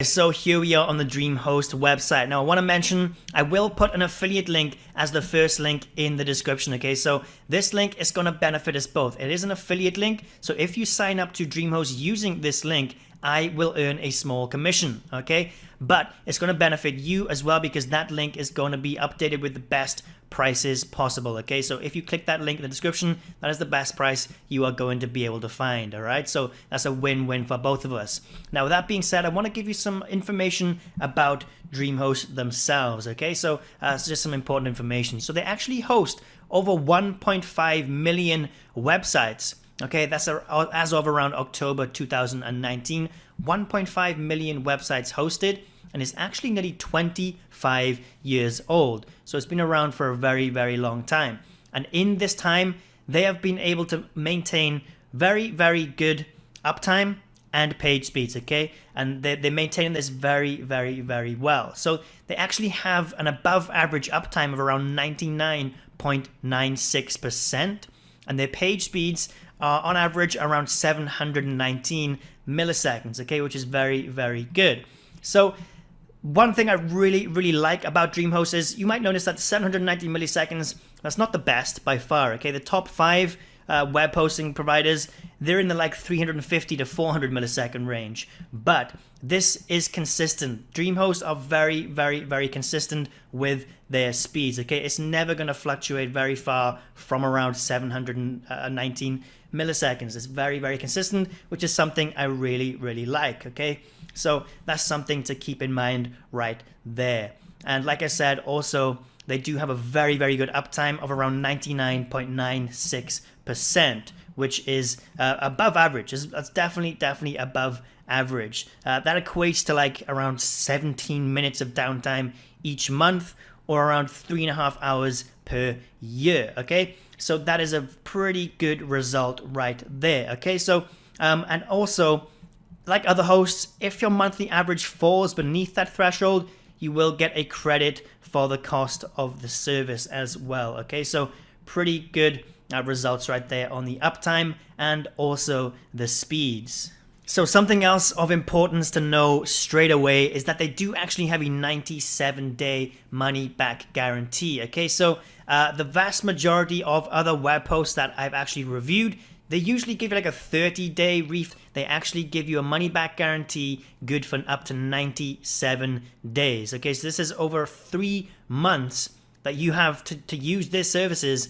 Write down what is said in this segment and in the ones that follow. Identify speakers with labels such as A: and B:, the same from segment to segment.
A: So here we are on the DreamHost website. Now I want to mention I will put an affiliate link as the first link in the description. Okay, so this link is going to benefit us both. It is an affiliate link, so if you sign up to DreamHost using this link, I will earn a small commission. Okay, but it's going to benefit you as well because that link is going to be updated with the best prices possible. Okay, so if you click that link in the description, that is the best price you are going to be able to find. All right, so that's a win-win for both of us. Now with that being said, I want to give you some information about DreamHost themselves. Okay, so it's just some important information. So they actually host over 1.5 million websites. Okay, that's as of around October 2019, 1.5 million websites hosted, and it's actually nearly 25 years old. So it's been around for a very, very long time. And in this time, they have been able to maintain very, very good uptime and page speeds, okay? And they maintain this very, very, very well. So they actually have an above average uptime of around 99.96%, and their page speeds are on average around 719 milliseconds, okay, which is very, very good. So one thing I really, really like about DreamHost is you might notice that 790 milliseconds, that's not the best by far, okay? The top 5 web hosting providers, they're in the like 350 to 400 millisecond range, but this is consistent. DreamHost are very, very, very consistent with their speeds, okay? It's never going to fluctuate very far from around 719 milliseconds. It's very, very consistent, which is something I really, really like, okay? So that's something to keep in mind right there. And like I said, also, they do have a very, very good uptime of around 99.96%, which is above average. That's definitely above average. That equates to like around 17 minutes of downtime each month, or around 3.5 hours per year, okay? So that is a pretty good result right there, okay? So, and also, like other hosts, if your monthly average falls beneath that threshold, you will get a credit for the cost of the service as well, okay? So pretty good results right there on the uptime and also the speeds. So something else of importance to know straight away is that they do actually have a 97-day money-back guarantee, okay? So the vast majority of other web hosts that I've actually reviewed, they usually give you like a 30-day refund. They actually give you a money-back guarantee good for up to 97 days, okay? So this is over 3 months that you have to use their services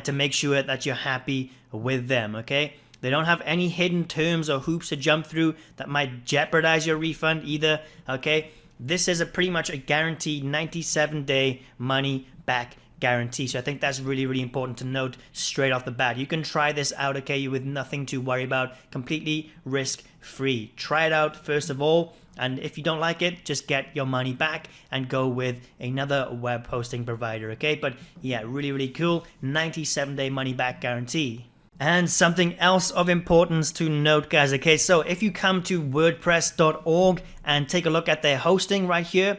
A: to make sure that you're happy with them, okay? They don't have any hidden terms or hoops to jump through that might jeopardize your refund either, okay? This is pretty much a guaranteed 97-day money-back guarantee. So I think that's really, really important to note straight off the bat. You can try this out, okay, with nothing to worry about, completely risk-free. Try it out first of all, and if you don't like it, just get your money back and go with another web hosting provider, okay? But yeah, really, really cool 97-day money-back guarantee. And something else of importance to note, guys, okay, so if you come to wordpress.org and take a look at their hosting right here,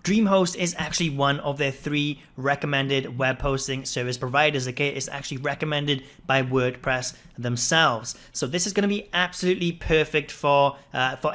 A: DreamHost is actually one of their 3 recommended web hosting service providers, okay? It's actually recommended by WordPress themselves. So this is going to be absolutely perfect for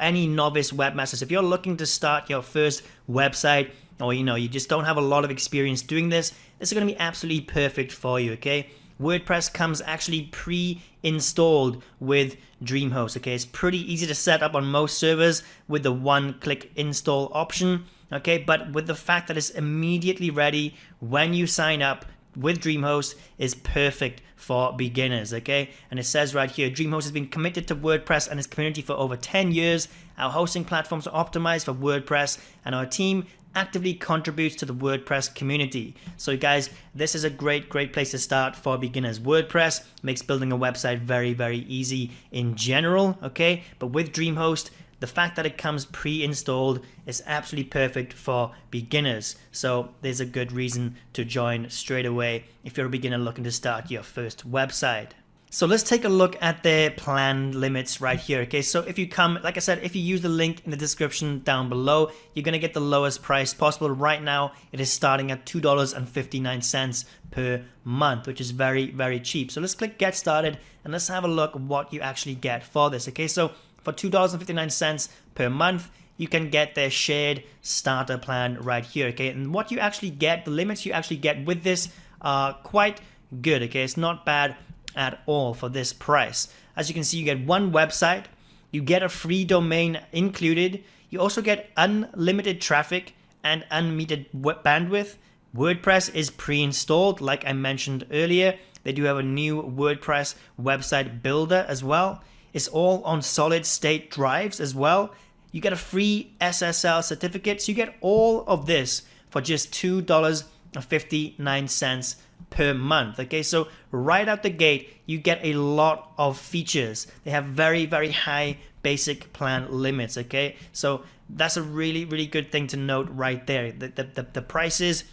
A: any novice webmasters. If you're looking to start your first website, or you just don't have a lot of experience doing this, this is going to be absolutely perfect for you, okay? WordPress comes actually pre-installed with DreamHost, okay? It's pretty easy to set up on most servers with the one-click install option, okay? But with the fact that it's immediately ready when you sign up with DreamHost is perfect for beginners, okay? And it says right here, DreamHost has been committed to WordPress and its community for over 10 years. Our hosting platforms are optimized for WordPress, and our team actively contributes to the WordPress community. So guys, this is a great place to start for beginners. WordPress makes building a website very, very easy in general, okay? But with DreamHost, the fact that it comes pre-installed is absolutely perfect for beginners. So there's a good reason to join straight away if you're a beginner looking to start your first website. So let's take a look at their plan limits right here, okay? So if you come, like I said, if you use the link in the description down below, you're gonna get the lowest price possible. Right now, it is starting at $2.59 per month, which is very, very cheap. So let's click Get Started, and let's have a look at what you actually get for this, okay? So for $2.59 per month, you can get their shared starter plan right here, okay? And what you actually get, the limits you actually get with this are quite good, okay? It's not bad at all for this price. As you can see, you get one website, you get a free domain included, you also get unlimited traffic and unmetered bandwidth. WordPress is pre-installed, like I mentioned earlier. They do have a new WordPress website builder as well. It's all on solid state drives as well. You get a free SSL certificate. So you get all of this for just $2.59 per month. Okay, so right out the gate, you get a lot of features. They have very, very high basic plan limits. Okay, so that's a really, really good thing to note right there. The prices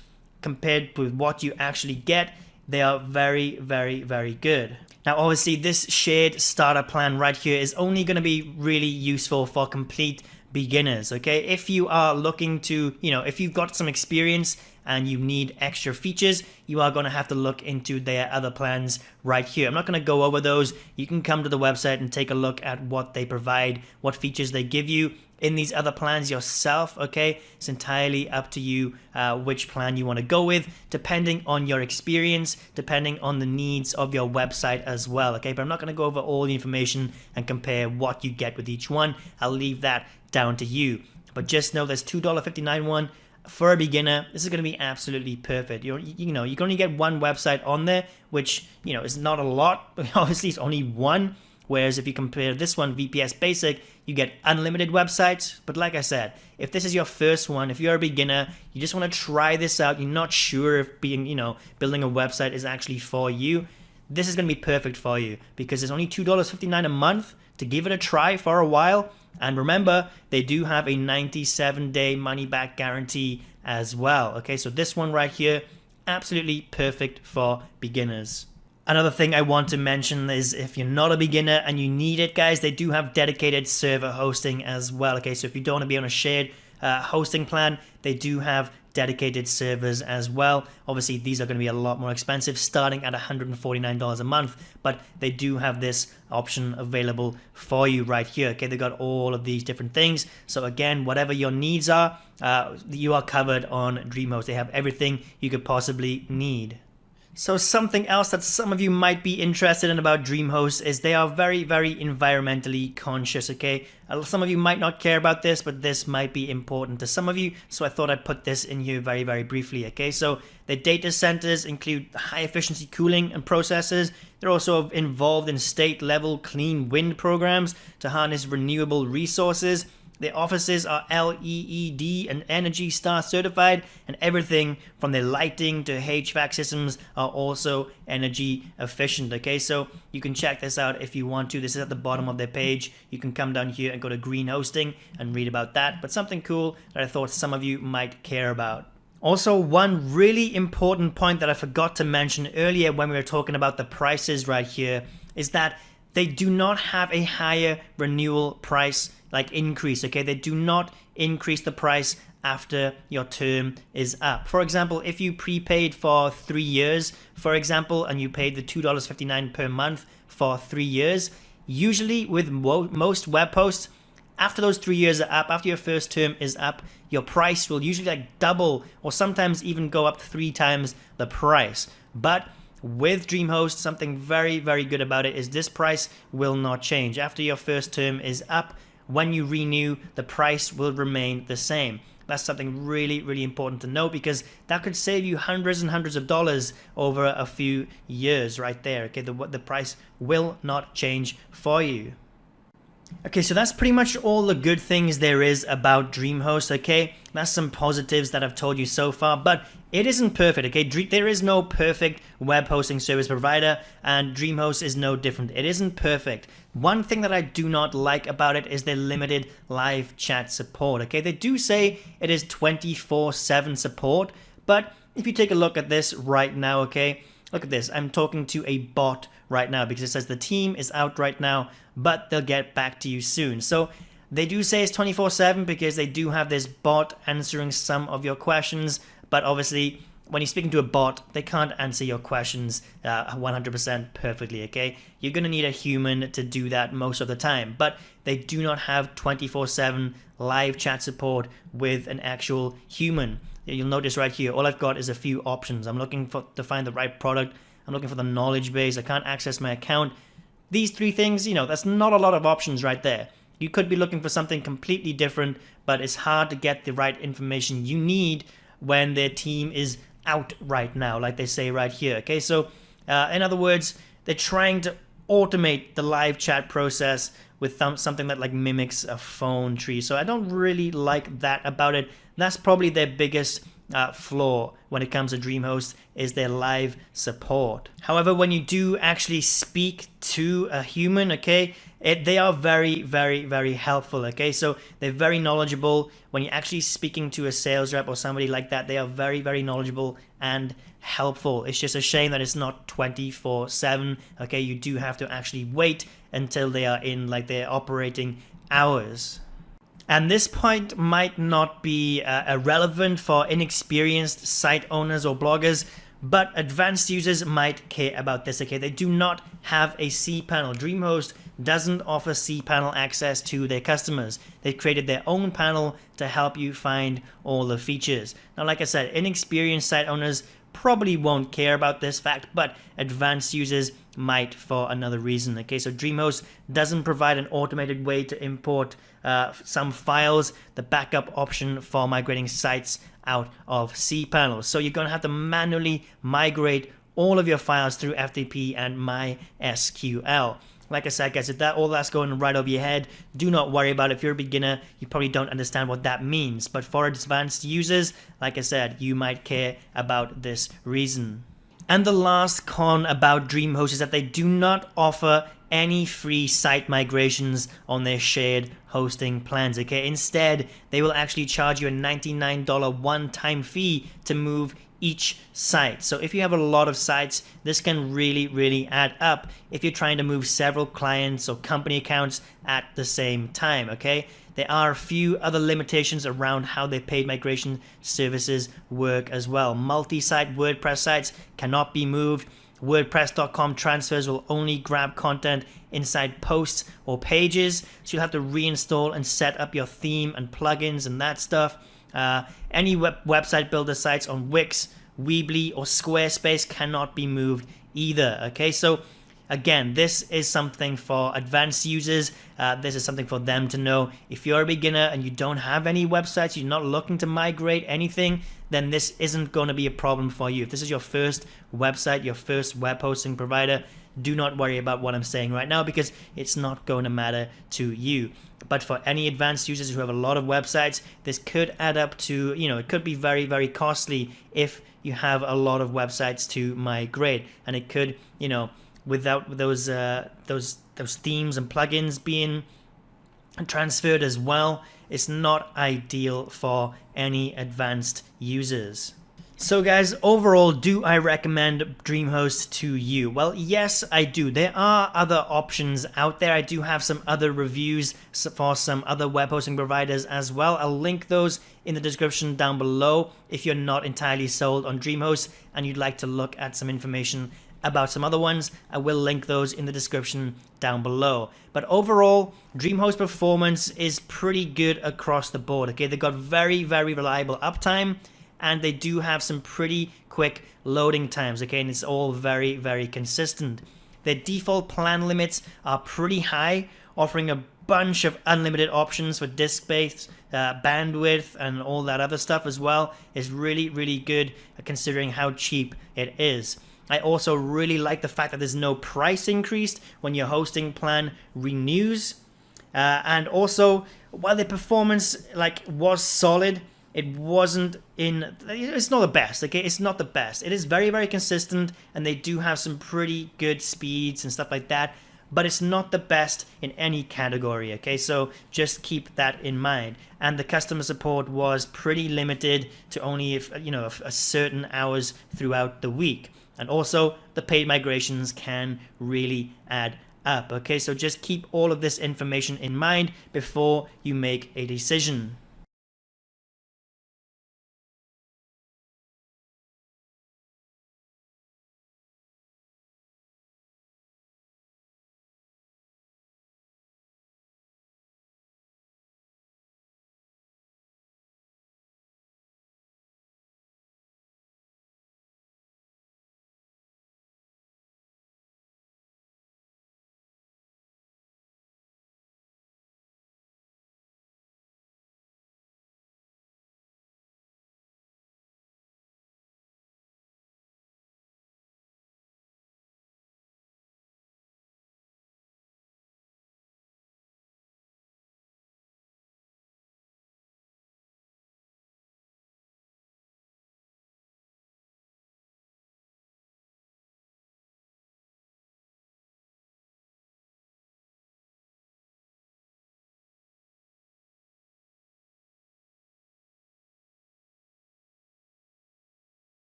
A: compared with what you actually get, they are very, very, very good. Now, obviously, this shared starter plan right here is only going to be really useful for complete beginners, okay? If you are looking to, if you've got some experience and you need extra features, you are going to have to look into their other plans right here. I'm not going to go over those. You can come to the website and take a look at what they provide, what features they give you in these other plans yourself, okay? It's entirely up to you which plan you want to go with, depending on your experience, depending on the needs of your website as well, okay? But I'm not going to go over all the information and compare what you get with each one. I'll leave that down to you. But just know there's $2.59 one. For a beginner, this is going to be absolutely perfect. You can only get one website on there, which, is not a lot. Obviously, it's only one. Whereas if you compare this one, VPS Basic, you get unlimited websites. But like I said, if this is your first one, if you're a beginner, you just want to try this out, you're not sure if building a website is actually for you, this is going to be perfect for you because it's only $2.59 a month to give it a try for a while. And remember, they do have a 97-day money-back guarantee as well. Okay, so this one right here, absolutely perfect for beginners. Another thing I want to mention is if you're not a beginner and you need it, guys, they do have dedicated server hosting as well. Okay, so if you don't want to be on a shared hosting plan, they do have dedicated servers as well. Obviously, these are going to be a lot more expensive, starting at $149 a month, but they do have this option available for you right here. Okay, they got all of these different things. So again, whatever your needs are, you are covered on DreamHost. They have everything you could possibly need. So something else that some of you might be interested in about DreamHost is they are very, very environmentally conscious, okay? Some of you might not care about this, but this might be important to some of you, so I thought I'd put this in here very, very briefly, okay? So their data centers include high efficiency cooling and processes. They're also involved in state-level clean wind programs to harness renewable resources. Their offices are LEED and Energy Star certified, and everything from their lighting to HVAC systems are also energy efficient. Okay, so you can check this out if you want to. This is at the bottom of their page. You can come down here and go to Green Hosting and read about that. But something cool that I thought some of you might care about. Also, one really important point that I forgot to mention earlier when we were talking about the prices right here is that they do not have a higher renewal price increase, okay? They do not increase the price after your term is up. For example, if you prepaid for 3 years, for example, and you paid the $2.59 per month for 3 years, usually with most web hosts, after those 3 years are up, after your first term is up, your price will usually double or sometimes even go up 3 times the price. But with DreamHost, something very, very good about it is this price will not change. After your first term is up, when you renew, the price will remain the same. That's something really, really important to know because that could save you hundreds and hundreds of dollars over a few years right there. Okay, the price will not change for you. Okay, so that's pretty much all the good things there is about DreamHost, okay? That's some positives that I've told you so far, but it isn't perfect, okay? There is no perfect web hosting service provider, and DreamHost is no different. It isn't perfect. One thing that I do not like about it is their limited live chat support, okay? They do say it is 24/7 support, but if you take a look at this right now, okay? Look at this. I'm talking to a bot right now because it says the team is out right now, but they'll get back to you soon. So they do say it's 24/7 because they do have this bot answering some of your questions, but obviously when you're speaking to a bot, they can't answer your questions 100% perfectly, okay? You're going to need a human to do that most of the time, but they do not have 24/7 live chat support with an actual human. You'll notice right here, all I've got is a few options. I'm looking to find the right product. I'm looking for the knowledge base. I can't access my account. These three things, that's not a lot of options right there. You could be looking for something completely different, but it's hard to get the right information you need when their team is out right now, like they say right here. Okay, so in other words, they're trying to automate the live chat process with something that like mimics a phone tree. So I don't really like that about it. That's probably their biggest flaw when it comes to DreamHost, is their live support. However, when you do actually speak to a human, okay, they are very, very, very helpful. Okay, so they're very knowledgeable. When you're actually speaking to a sales rep or somebody like that, they are very, very knowledgeable and helpful. It's just a shame that it's not 24/7. Okay, you do have to actually wait until they are in like their operating hours. And this point might not be irrelevant for inexperienced site owners or bloggers, but advanced users might care about this. Okay, they do not have a cPanel. DreamHost doesn't offer cPanel access to their customers. They've created their own panel to help you find all the features. Now, like I said, inexperienced site owners probably won't care about this fact, but advanced users might for another reason. Okay, so DreamHost doesn't provide an automated way to import some files, the backup option for migrating sites out of cPanel. So you're going to have to manually migrate all of your files through FTP and MySQL. Like I said, guys, if all that's going right over your head, do not worry about it. If you're a beginner, you probably don't understand what that means. But for advanced users, like I said, you might care about this reason. And the last con about DreamHost is that they do not offer any free site migrations on their shared hosting plans. Okay, instead, they will actually charge you a $99 one-time fee to move each site. So if you have a lot of sites, this can really, really add up if you're trying to move several clients or company accounts at the same time. Okay, there are a few other limitations around how their paid migration services work as well. Multi-site WordPress sites cannot be moved. WordPress.com transfers will only grab content inside posts or pages, so you'll have to reinstall and set up your theme and plugins and that stuff. Any website builder sites on Wix, Weebly, or Squarespace cannot be moved either. Okay, so again, this is something for advanced users. This is something for them to know. If you're a beginner and you don't have any websites, you're not looking to migrate anything, then this isn't going to be a problem for you. If this is your first website, your first web hosting provider, do not worry about what I'm saying right now, because it's not going to matter to you. But for any advanced users who have a lot of websites, this could add up to, it could be very, very costly if you have a lot of websites to migrate. And it could, without those themes and plugins being transferred as well, it's not ideal for any advanced users. So guys, overall, do I recommend DreamHost to you? Well, yes, I do. There are other options out there. I do have some other reviews for some other web hosting providers as well. I'll link those in the description down below if you're not entirely sold on DreamHost and you'd like to look at some information about some other ones. I will link those in the description down below. But overall, DreamHost performance is pretty good across the board. Okay, they've got very, very reliable uptime, and they do have some pretty quick loading times. Okay, and it's all very, very consistent. Their default plan limits are pretty high, offering a bunch of unlimited options for disk space, bandwidth, and all that other stuff as well. It's really, really good considering how cheap it is. I also really like the fact that there's no price increase when your hosting plan renews. And also, while the performance was solid, it's not the best. Okay, it's not the best. It is very, very consistent, and they do have some pretty good speeds and stuff like that, but it's not the best in any category. Okay, so just keep that in mind. And the customer support was pretty limited to only a certain hours throughout the week. And also, the paid migrations can really add up. Okay, so just keep all of this information in mind before you make a decision.